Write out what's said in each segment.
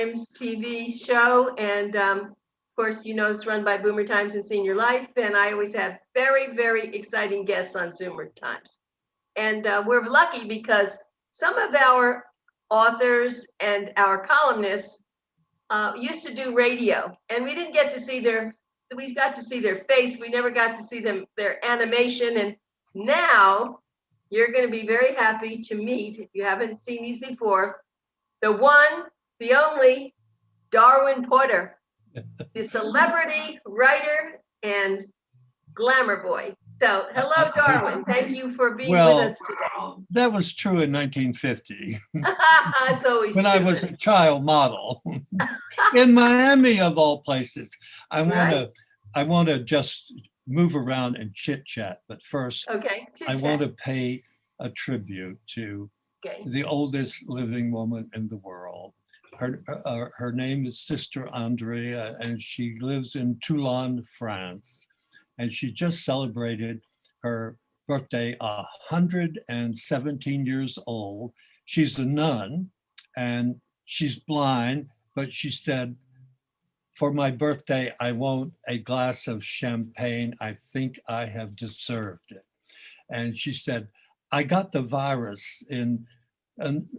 Times TV show. And of course, you know, it's run by Boomer Times and Senior Life. And I always have very, very exciting guests on Zoomer Times. And we're lucky because some of our authors and our columnists used to do radio, and we didn't get to see we got to see their face. We never got to see their animation. And now you're going to be very happy to meet, if you haven't seen these before, the one, the only Darwin Porter, the celebrity writer and glamour boy. So hello, Darwin. Thank you for being with us today. That was true in 1950. It's always when true. I was a child model in Miami, of all places. I want to just move around and chit chat, but first, okay, I want to pay a tribute to the oldest living woman in the world. Her name is Sister Andrea, and she lives in Toulon, France. And she just celebrated her birthday, 117 years old. She's a nun and she's blind, but she said, for my birthday, I want a glass of champagne. I think I have deserved it. And she said, I got the virus and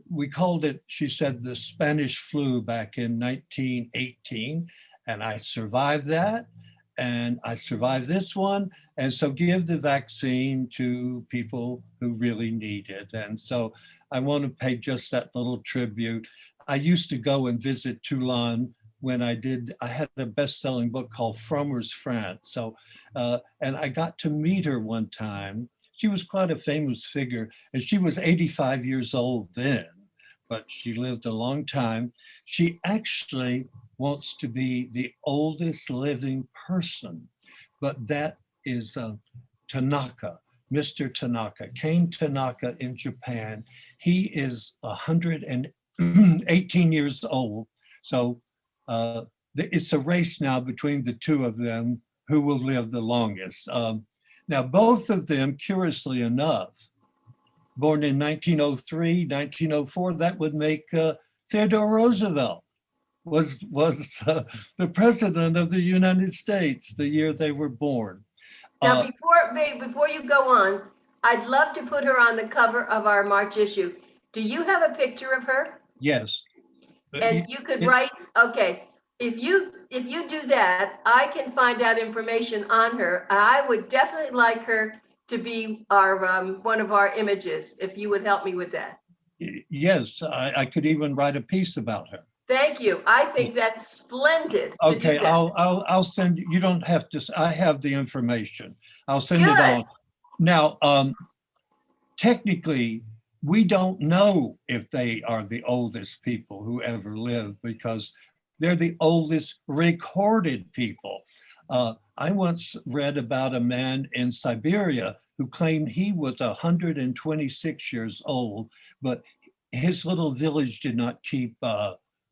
we called it, she said, the Spanish flu back in 1918. And I survived that. And I survived this one. And so give the vaccine to people who really need it. And so I want to pay just that little tribute. I used to go and visit Toulon when I had a best-selling book called Frommer's France. So, and I got to meet her one time. She was quite a famous figure, and she was 85 years old then, but she lived a long time. She actually wants to be the oldest living person, but that is Tanaka, Mr. Tanaka, Kane Tanaka in Japan. He is 118 years old. So it's a race now between the two of them who will live the longest. Now, both of them, curiously enough, born in 1903, 1904, that would make Theodore Roosevelt was the president of the United States the year they were born. Now, before you go on, I'd love to put her on the cover of our March issue. Do you have a picture of her? Yes. And you could write, okay, if you do that, I can find out information on her. I would definitely like her to be our one of our images, if you would help me with that. Yes, I could even write a piece about her. Thank you. I think that's splendid. Okay, I'll send you. You don't have to. I have the information. I'll send it on. Now, technically, we don't know if they are the oldest people who ever lived because they're the oldest recorded people. I once read about a man in Siberia who claimed he was 126 years old, but his little village did not keep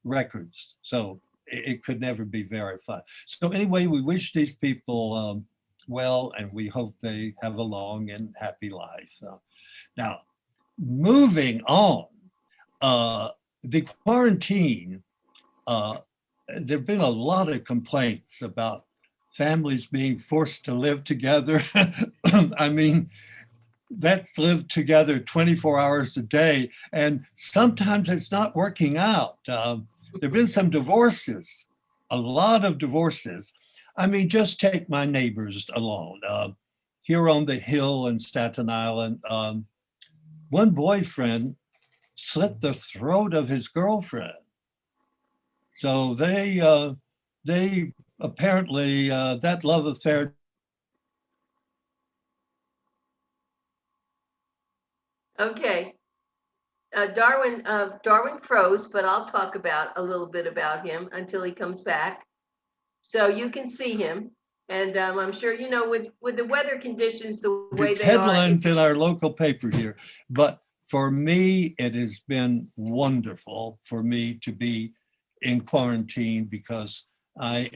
records, so it could never be verified. So anyway, we wish these people well, and we hope they have a long and happy life. Now, moving on, the quarantine, there have been a lot of complaints about families being forced to live together. I mean, that's lived together 24 hours a day, and sometimes it's not working out. There have been some divorces, a lot of divorces. I mean, just take my neighbors alone. Here on the Hill in Staten Island, one boyfriend slit the throat of his girlfriend. So they apparently, that love affair. Okay. Darwin froze, but I'll talk a little bit about him until he comes back. So you can see him. And I'm sure, you know, with the weather conditions, the way they headlines in our local paper here. But for me, it has been wonderful for me to be in quarantine because I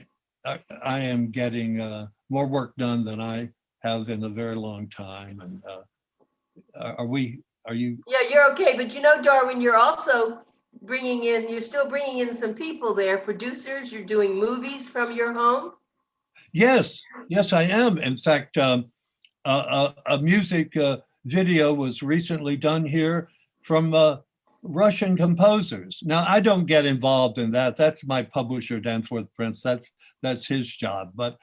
am getting more work done than I have in a very long time. And are you? Yeah, you're okay. But you know, Darwin, you're also you're still bringing in some people there, producers. You're doing movies from your home. Yes, yes, I am. In fact, a music video was recently done here from Russian composers. Now, I don't get involved in that. That's my publisher, Danforth Prince. That's his job. But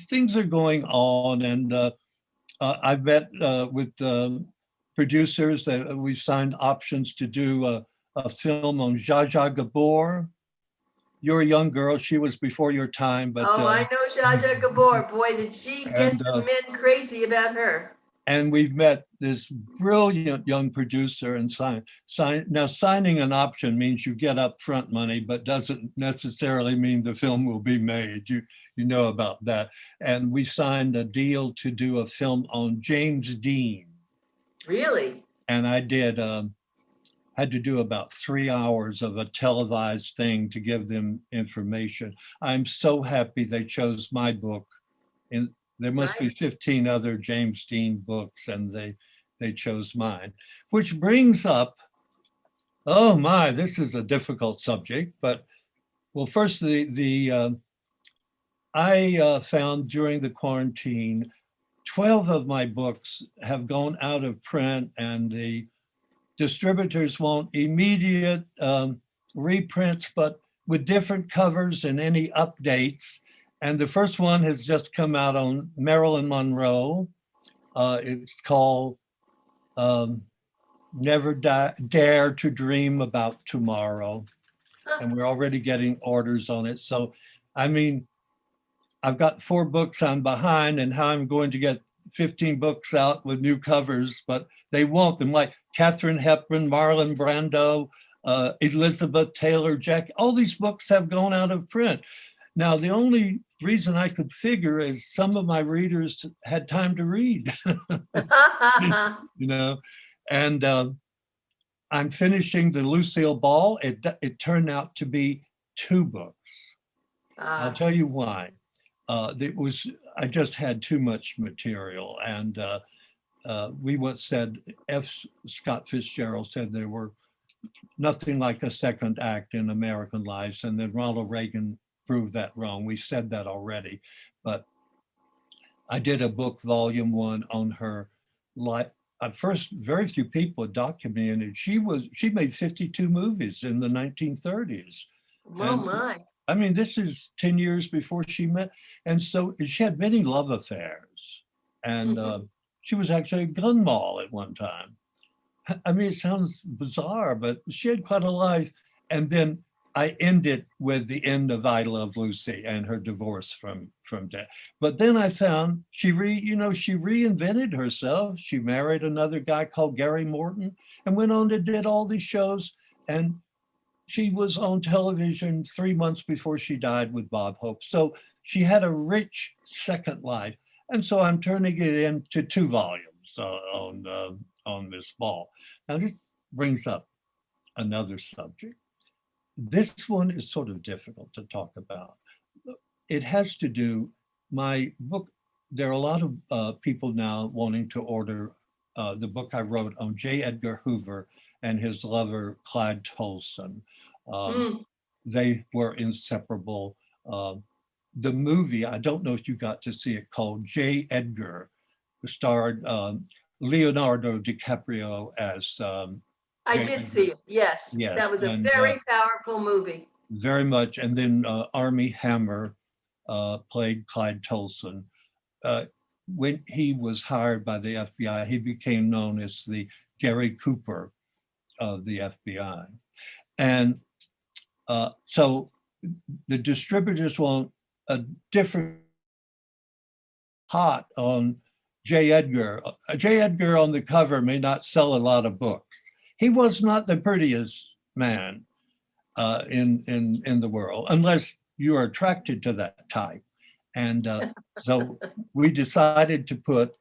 things are going on, and I've met with producers that we signed options to do a film on Zsa Zsa Gabor. You're a young girl. She was before your time, but Oh, I know Zsa Zsa Gabor. Boy, did she get and the men crazy about her. and we've met this brilliant young producer and signing an option means you get upfront money, but doesn't necessarily mean the film will be made. You know about that. And we signed a deal to do a film on James Dean. Really? And I did had to do about 3 hours of a televised thing to give them information. I'm so happy they chose my book. And there must be 15 other James Dean books, and they chose mine, which brings up, oh my, this is a difficult subject. But well, first, I found during the quarantine, 12 of my books have gone out of print, and the distributors want immediate reprints, but with different covers and any updates. And the first one has just come out on Marilyn Monroe. It's called Never Dare to Dream About Tomorrow. And we're already getting orders on it. So, I mean, I've got 4 books I'm behind, and how I'm going to get 15 books out with new covers, but they want them, like Katharine Hepburn, Marlon Brando, Elizabeth Taylor, Jack. All these books have gone out of print. Now, the only reason I could figure is some of my readers had time to read, you know, and I'm finishing the Lucille Ball. It turned out to be 2 books. I'll tell you why. I just had too much material, and we once said, Scott Fitzgerald said there were nothing like a second act in American lives, and then Ronald Reagan proved that wrong. We said that already, but I did a book, volume 1, on her life. At first, very few people documented. She made 52 movies in the 1930s. Oh my. I mean, this is 10 years before she met. And so she had many love affairs. And she was actually a gun moll at one time. I mean, it sounds bizarre, but she had quite a life. And then I ended with the end of I Love Lucy and her divorce from Dad. But then I found she reinvented herself. She married another guy called Gary Morton and went on to did all these shows. And she was on television 3 months before she died with Bob Hope. So she had a rich second life. And so I'm turning it into 2 volumes on Miss Ball. Now this brings up another subject. This one is sort of difficult to talk about. It has to do, my book, there are a lot of people now wanting to order the book I wrote on J. Edgar Hoover and his lover, Clyde Tolson. They were inseparable. The movie, I don't know if you got to see it, called J. Edgar, starred Leonardo DiCaprio as I did see it, yes. Yes, That was a and, very powerful movie. very much. And then Armie Hammer played Clyde Tolson. When he was hired by the FBI, he became known as the Gary Cooper of the FBI. And so the distributors want a different hot on J. Edgar. J. Edgar on the cover may not sell a lot of books. He was not the prettiest man in the world, unless you are attracted to that type. And so we decided to put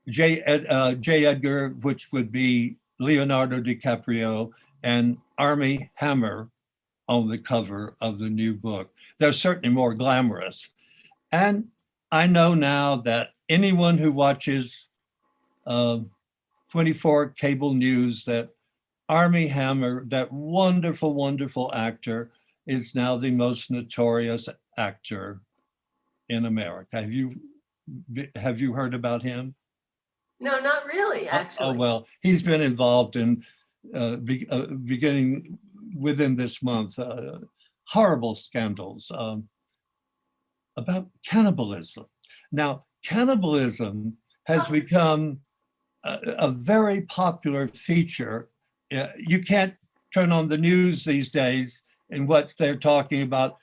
J. Edgar, which would be Leonardo DiCaprio, and Armie Hammer on the cover of the new book. They're certainly more glamorous. And I know now that anyone who watches 24 cable news, that Armie Hammer, that wonderful, wonderful actor, is now the most notorious actor in America. Have you heard about him? No, not really, Oh, actually. well, he's been involved in beginning within this month, horrible scandals about cannibalism. Now, cannibalism has become a very popular feature. You can't turn on the news these days and what they're talking about.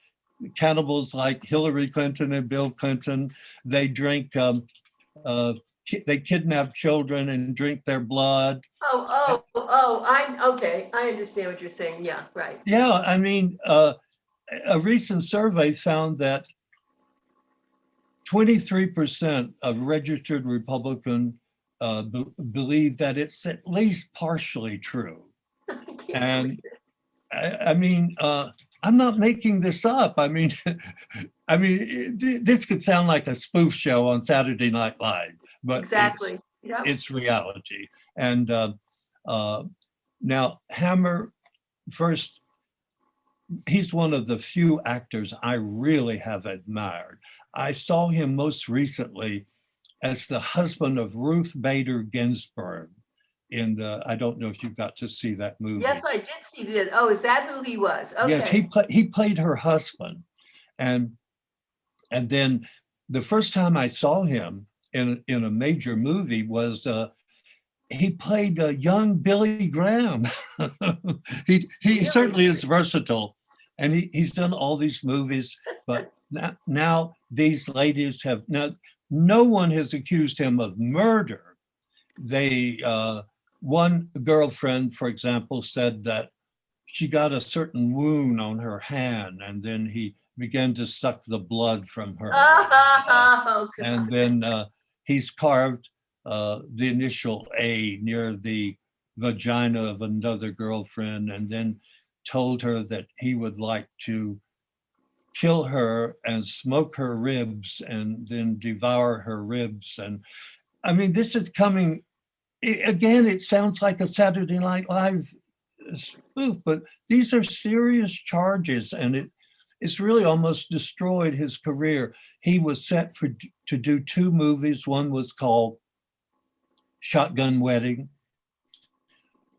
Cannibals like Hillary Clinton and Bill Clinton, they drink, they kidnap children and drink their blood. Okay. I understand what you're saying. Yeah, right. Yeah, I mean, a recent survey found that 23% of registered Republican believe that it's at least partially true. And I mean, I'm not making this up. I mean, this could sound like a spoof show on Saturday Night Live, but Exactly. Yeah. it's reality. And now Hammer, first, he's one of the few actors I really have admired. I saw him most recently as the husband of Ruth Bader Ginsburg in I don't know if you got to see that movie. Yes, I did see that. Oh, is that who he was? Okay. Yes, he played her husband. And then the first time I saw him in a major movie was he played young Billy Graham. He really? Certainly is versatile, and he's done all these movies, but now these ladies have, now no one has accused him of murder. They, one girlfriend, for example, said that she got a certain wound on her hand, and then he began to suck the blood from her. And then he's carved the initial A near the vagina of another girlfriend, and then told her that he would like to kill her and smoke her ribs and then devour her ribs. And I mean, this is coming, again, it sounds like a Saturday Night Live spoof, but these are serious charges, and it's really almost destroyed his career. He was set to do 2 movies. One was called Shotgun Wedding,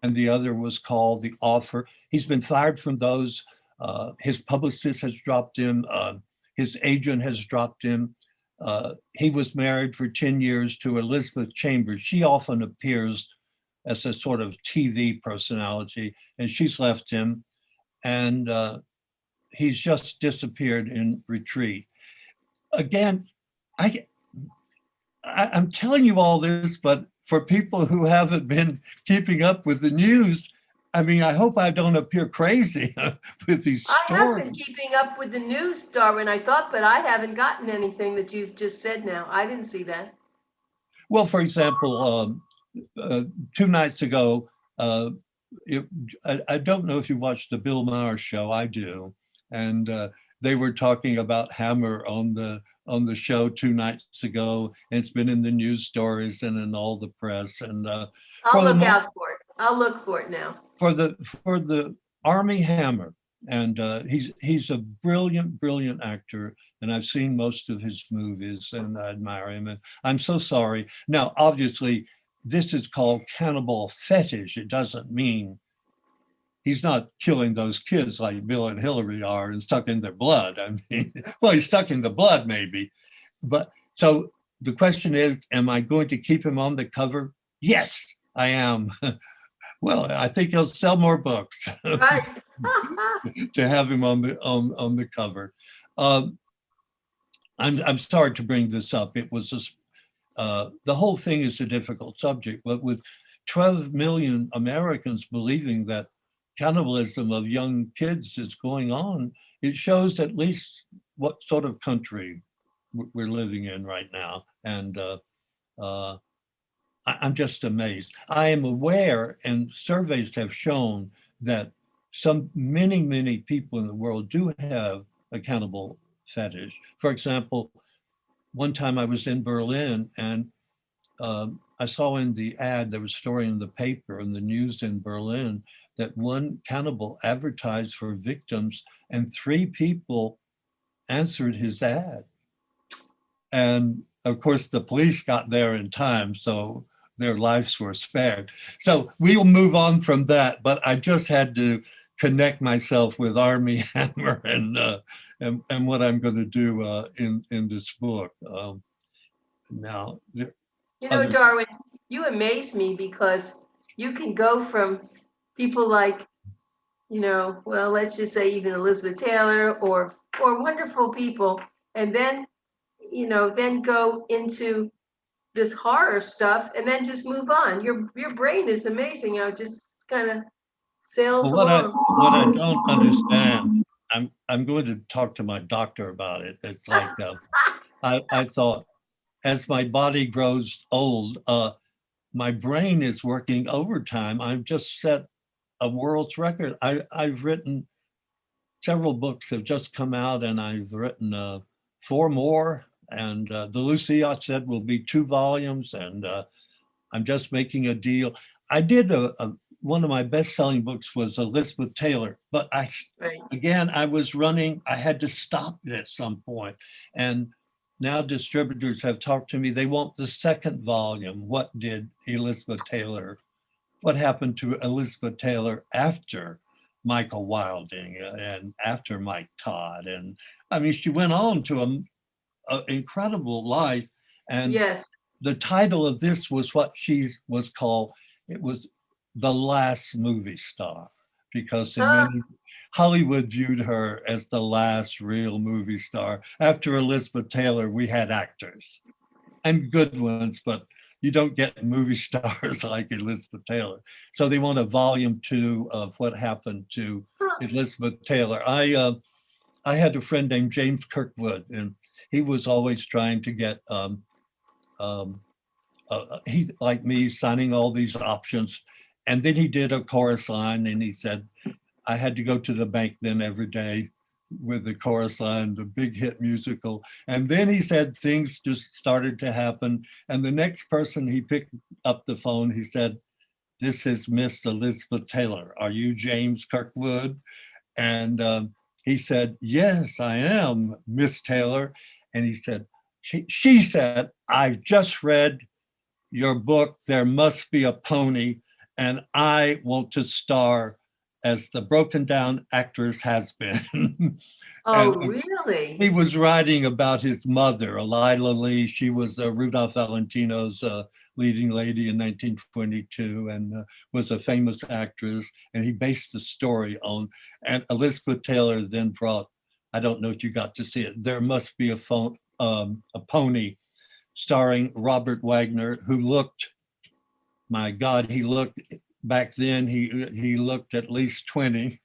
and the other was called The Offer. He's been fired from those. His publicist has dropped him. His agent has dropped him. He was married for 10 years to Elizabeth Chambers. She often appears as a sort of TV personality, and she's left him. And he's just disappeared in retreat. Again, I'm telling you all this, but for people who haven't been keeping up with the news, I mean, I hope I don't appear crazy with these stories. I have been keeping up with the news, Darwin, I thought, but I haven't gotten anything that you've just said now. I didn't see that. Well, for example, 2 nights ago, I don't know if you watched the Bill Maher show, I do. And they were talking about Hammer on the show 2 nights ago. And it's been in the news stories and in all the press. And I'll look out for it. I'll look for it now. For the Armie Hammer, and he's a brilliant, brilliant actor, and I've seen most of his movies, and I admire him. And I'm so sorry. Now, obviously, this is called cannibal fetish. It doesn't mean he's not killing those kids like Bill and Hillary are and sucking their blood. I mean, well, he's sucking the blood maybe, but so the question is, am I going to keep him on the cover? Yes, I am. Well, I think he'll sell more books Right. to have him on the cover. I'm sorry to bring this up. It was just, the whole thing is a difficult subject, but with 12 million Americans believing that cannibalism of young kids is going on, it shows at least what sort of country we're living in right now. And I'm just amazed. I am aware, and surveys have shown that many people in the world do have a cannibal fetish. For example, one time I was in Berlin, and I saw in the ad, there was a story in the paper, in the news in Berlin, that one cannibal advertised for victims and 3 people answered his ad. And of course, the police got there in time, so their lives were spared. So we will move on from that, but I just had to connect myself with Armie Hammer and what I'm going to do in this book. Now, You know, other Darwin, you amaze me because you can go from people like, well, let's just say even Elizabeth Taylor or wonderful people, and then go into this horror stuff and then just move on. Your brain is amazing. Just kind of sails Well, along. what I don't understand, I'm going to talk to my doctor about it. It's like I thought as my body grows old, my brain is working overtime. I've just set a world's record. I've written several books have just come out, and I've written 4 more. And the Lucy I said will be 2 volumes, and I'm just making a deal. I did one of my best-selling books was Elizabeth Taylor, but Right. again, I was running, I had to stop it at some point. And now distributors have talked to me, they want the 2nd volume. What happened to Elizabeth Taylor after Michael Wilding and after Mike Todd? And I mean, she went on to an incredible life. And Yes. the title of this was what she was called. It was The Last Movie Star, because in many, Hollywood viewed her as the last real movie star. After Elizabeth Taylor, we had actors and good ones, but you don't get movie stars like Elizabeth Taylor. So they want a volume 2 of what happened to Elizabeth Taylor. I had a friend named James Kirkwood, and he was always trying to get he, like me, signing all these options. And then he did a chorus line, and he said, I had to go to the bank then every day with the chorus line, the big hit musical. And then he said things just started to happen. And the next person he picked up the phone, he said, this is Miss Elizabeth Taylor. Are you James Kirkwood? And he said, yes, I am Miss Taylor. And he said, she said, I've just read your book, There Must Be a Pony, and I want to star as the broken down actress has been. Oh, And really? he was writing about his mother, Lila Lee. She was Rudolph Valentino's leading lady in 1922 and was a famous actress. And he based the story on, and Elizabeth Taylor then brought, I don't know if you got to see it, There Must Be a Pony, starring Robert Wagner, who looked, my God, he looked, back then, he looked at least 20.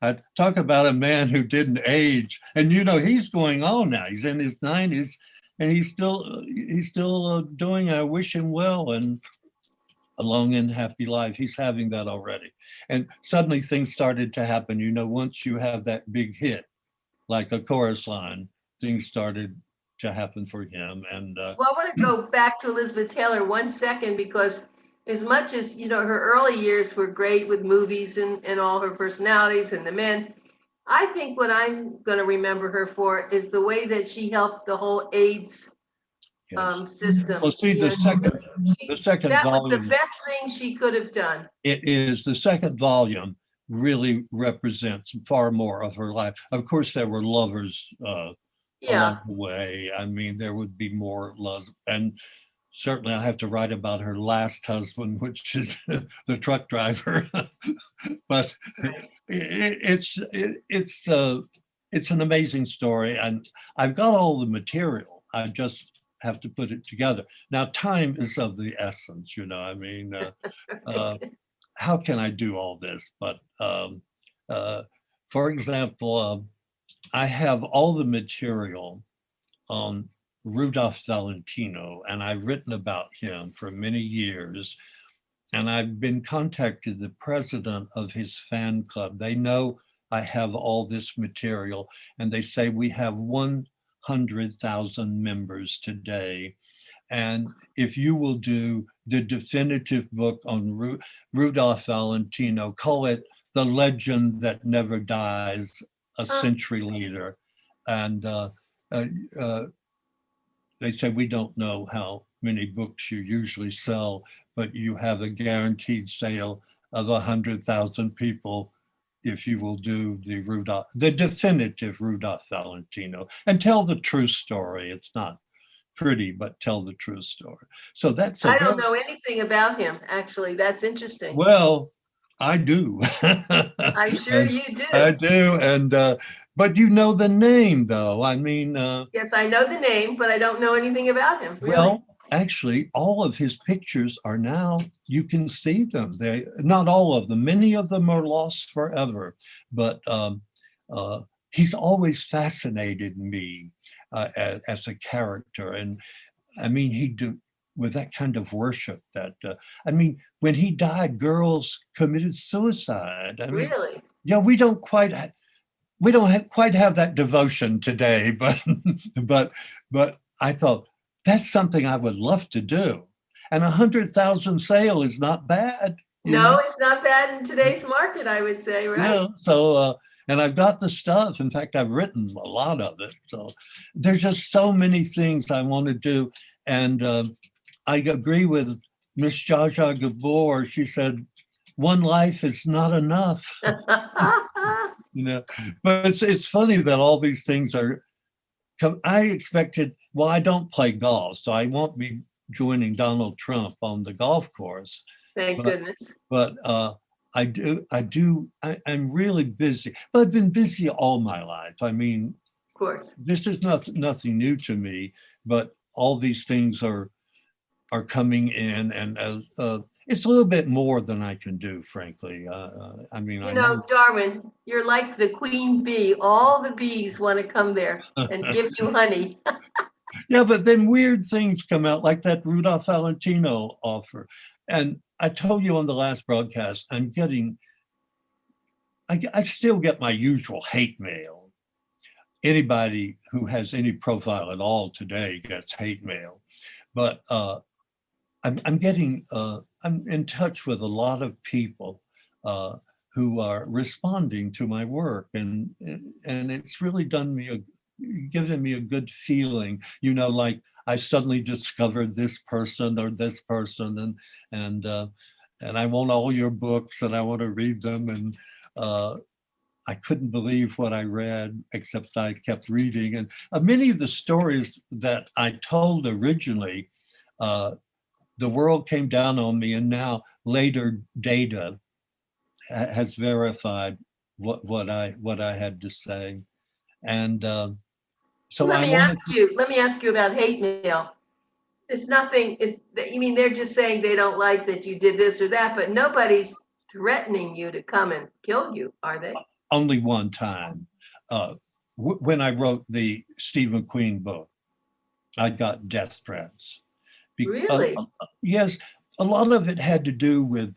I talk about a man who didn't age, and he's going on now. He's in his 90s, and he's still doing. I wish him well and a long and happy life. He's having that already, and suddenly things started to happen. Once you have that big hit, like a chorus line, things started to happen for him. And Well, I want to go back to Elizabeth Taylor 1 second, because as much as, her early years were great with movies and all her personalities and the men, I think what I'm going to remember her for is the way that she helped the whole AIDS yes. system. Well, see, the second That was the volume, best thing she could have done. it is the second volume really represents far more of her life. Of course, there were lovers Yeah. along the way. I mean, there would be more love. And certainly I have to write about her last husband, which is the truck driver. But it's an amazing story. And I've got all the material. I just have to put it together. Now, time is of the essence, I mean, how can I do all this? But for example, I have all the material on Rudolph Valentino, and I've written about him for many years. And I've been contacted the president of his fan club. They know I have all this material, and they say we have 100,000 members today. And if you will do the definitive book on Rudolph Valentino, call it The Legend That Never Dies, a century later. And they say, we don't know how many books you usually sell, but you have a guaranteed sale of 100,000 people if you will do the definitive Rudolph Valentino, and tell the true story. It's not pretty, but tell the true story. So that's I don't know anything about him, actually. That's interesting. Well, I do. I'm sure you do. I do, and but you know the name, though. I mean, yes, I know the name, but I don't know anything about him. Really. Well, actually, all of his pictures are now, you can see them. They, not all of them, many of them are lost forever, but he's always fascinated me as a character. And I mean, he do with that kind of worship that, I mean, when he died, girls committed suicide. I mean, really? Yeah, we don't quite have that devotion today, but I thought, that's something I would love to do. And 100,000 sale is not bad. No, it's not bad in today's market, I would say, right? Yeah, so, and I've got the stuff. In fact, I've written a lot of it. So there's just so many things I want to do. And I agree with Miss Zsa Zsa Gabor. She said, one life is not enough. But it's funny that all these things are, I expected, well, I don't play golf, so I won't be joining Donald Trump on the golf course. Thank goodness. But I'm really busy, but I've been busy all my life. I mean, of course, this is nothing new to me, but all these things are coming in, and it's a little bit more than I can do, frankly. I mean, Darwin, you're like the queen bee. All the bees want to come there and give you honey. Yeah, but then weird things come out, like that Rudolph Valentino offer. And I told you on the last broadcast, I still get my usual hate mail. Anybody who has any profile at all today gets hate mail. But I'm in touch with a lot of people who are responding to my work, and it's really given me a good feeling, like I suddenly discovered this person or this person, and I want all your books and I want to read them, and I couldn't believe what I read, except I kept reading. And many of the stories that I told originally, the world came down on me, and now later data has verified what I had to say. And so let me ask you about hate mail. It's nothing. They're just saying they don't like that you did this or that, but nobody's threatening you to come and kill you, are they? Only one time, when I wrote the Steve McQueen book, I got death threats. Really? Yes, a lot of it had to do with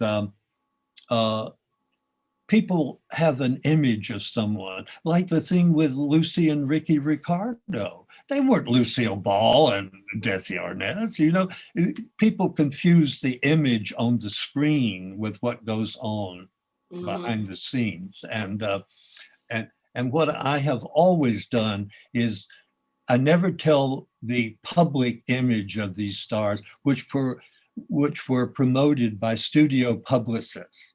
people have an image of someone, like the thing with Lucy and Ricky Ricardo. They weren't Lucille Ball and Desi Arnaz, People confuse the image on the screen with what goes on behind the scenes. And what I have always done is I never tell the public image of these stars, which were promoted by studio publicists.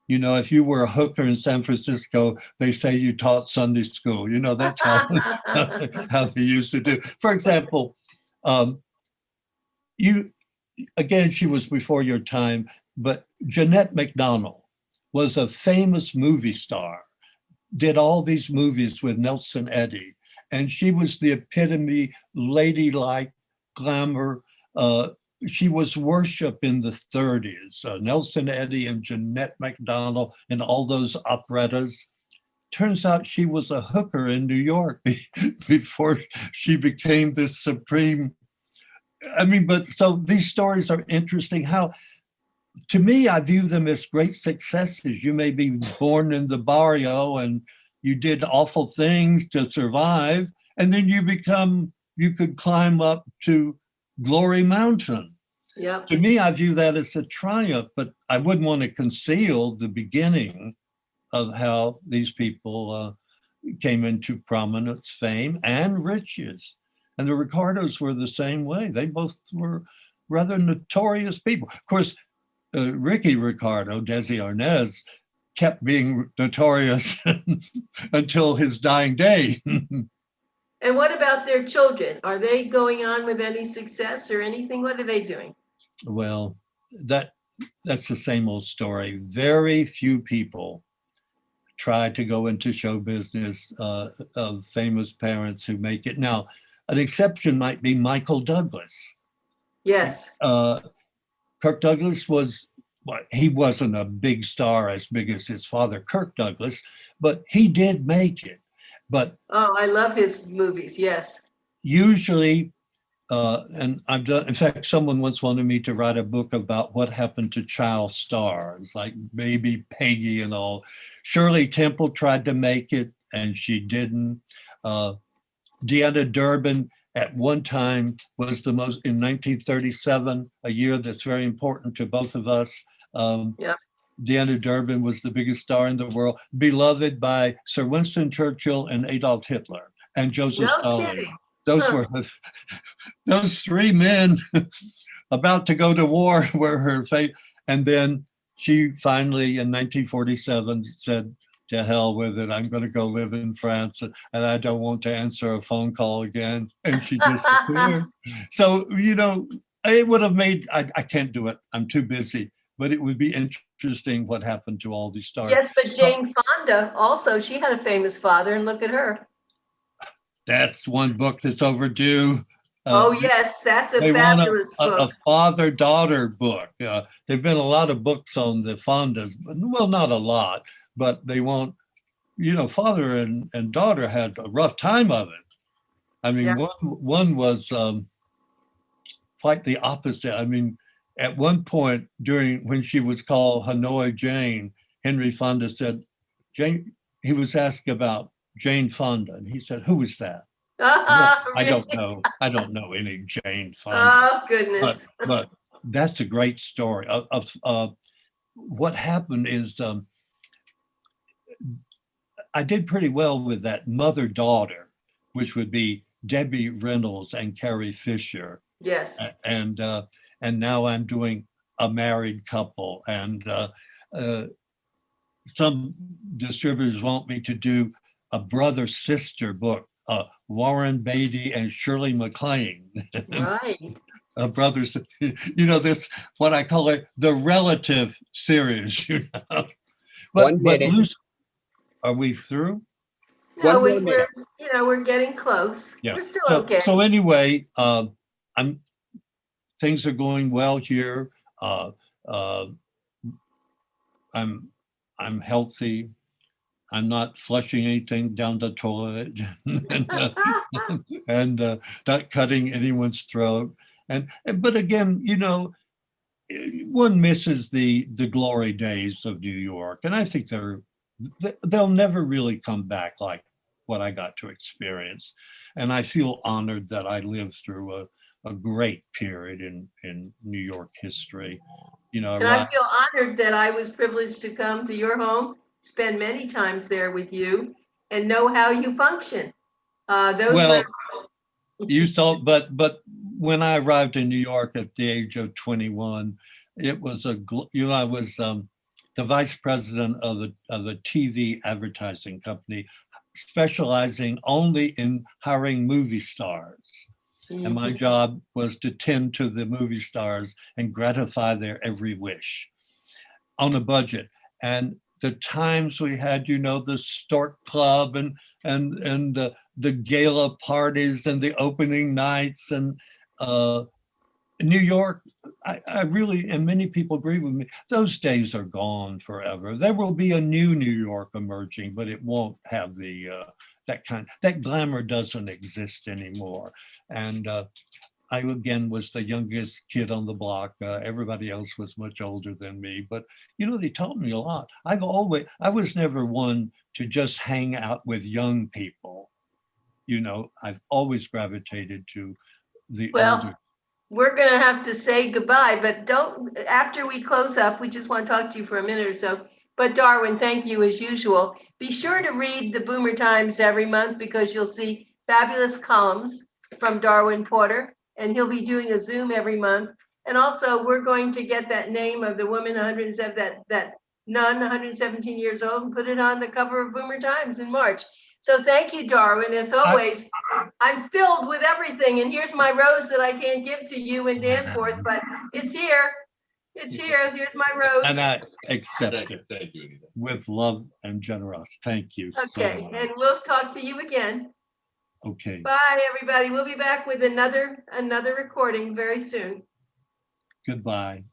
If you were a hooker in San Francisco, they say you taught Sunday school. That's how they used to do. For example, she was before your time, but Jeanette Mcdonald was a famous movie star, did all these movies with Nelson Eddy, and she was the epitome, ladylike, glamour. She was worship in the 30s. Nelson Eddy and Jeanette Mcdonald and all those operettas. Turns out she was a hooker in New York before she became this supreme. So these stories are interesting. To me, I view them as great successes. You may be born in the barrio and you did awful things to survive, and then you could climb up to Glory Mountain. Yep. To me, I view that as a triumph, but I wouldn't want to conceal the beginning of how these people came into prominence, fame, and riches. And the Ricardos were the same way. They both were rather notorious people. Of course, Ricky Ricardo, Desi Arnaz, kept being notorious until his dying day. And what about their children? Are they going on with any success or anything? What are they doing? Well, that's the same old story. Very few people try to go into show business of famous parents who make it. Now, an exception might be Michael Douglas. Yes. Kirk Douglas he wasn't a big star as big as his father, Kirk Douglas, but he did make it. But oh, I love his movies. Yes. Usually, and I've done, in fact, someone once wanted me to write a book about what happened to child stars, like maybe Peggy and all. Shirley Temple tried to make it and she didn't. Deandre Durbin at one time was the most, in 1937, a year that's very important to both of us. Yep. Deandre Durbin was the biggest star in the world, beloved by Sir Winston Churchill and Adolf Hitler and Joseph Stalin. Kidding. Those were those three men about to go to war were her fate. And then she finally, in 1947, said, to hell with it, I'm going to go live in France and I don't want to answer a phone call again. And she disappeared. So, it would have made, I can't do it. I'm too busy. But it would be interesting what happened to all these stars. Yes, but Jane Fonda also, she had a famous father, and look at her. That's one book that's overdue. Oh, yes, that's a fabulous book. A father-daughter book. There've been a lot of books on the Fondas, well, not a lot, but they won't, father and daughter had a rough time of it. I mean, yeah. one was quite the opposite. I mean, at one point when she was called Hanoi Jane, Henry Fonda said, Jane, he was asked about Jane Fonda, and he said, who is that? I don't know. I don't know any Jane Fonda. Oh, goodness. But that's a great story. What happened is I did pretty well with that mother-daughter, which would be Debbie Reynolds and Carrie Fisher. Yes. And now I'm doing a married couple, and some distributors want me to do a brother-sister book, Warren Beatty and Shirley MacLaine. Right. Brothers, this, what I call it, the relative series, But Lucy, are we through? No, we're getting close. Yeah. We're still okay. So anyway, things are going well here. I'm healthy. I'm not flushing anything down the toilet and not cutting anyone's throat. But again, one misses the glory days of New York, and I think they'll never really come back like what I got to experience. And I feel honored that I lived through a great period in New York history. And I feel honored that I was privileged to come to your home, spend many times there with you, and know how you function. You saw, but when I arrived in New York at the age of 21, it was I was the vice president of a TV advertising company, specializing only in hiring movie stars. Mm-hmm. And my job was to tend to the movie stars and gratify their every wish on a budget. And the times we had, the Stork Club and the gala parties and the opening nights and New York, I really, and many people agree with me, those days are gone forever. There will be a new New York emerging, but it won't have that glamour doesn't exist anymore. And I, again, was the youngest kid on the block. Everybody else was much older than me, but they taught me a lot. I was never one to just hang out with young people. I've always gravitated to the older. we're going to have to say goodbye, but don't, after we close up, we just want to talk to you for a minute or so. But Darwin, thank you as usual. Be sure to read the Boomer Times every month because you'll see fabulous columns from Darwin Porter, and he'll be doing a Zoom every month. And also, we're going to get that name of the woman 107, that nun, 117 years old, and put it on the cover of Boomer Times in March. So thank you, Darwin. As always, I'm filled with everything. And here's my rose that I can't give to you and Danforth, but it's here. It's here. Here's my rose. And I accept it Thank you, Anita. with love and generosity. Thank you. Okay, So much. and we'll talk to you again. Okay. Bye, everybody. We'll be back with another recording very soon. Goodbye.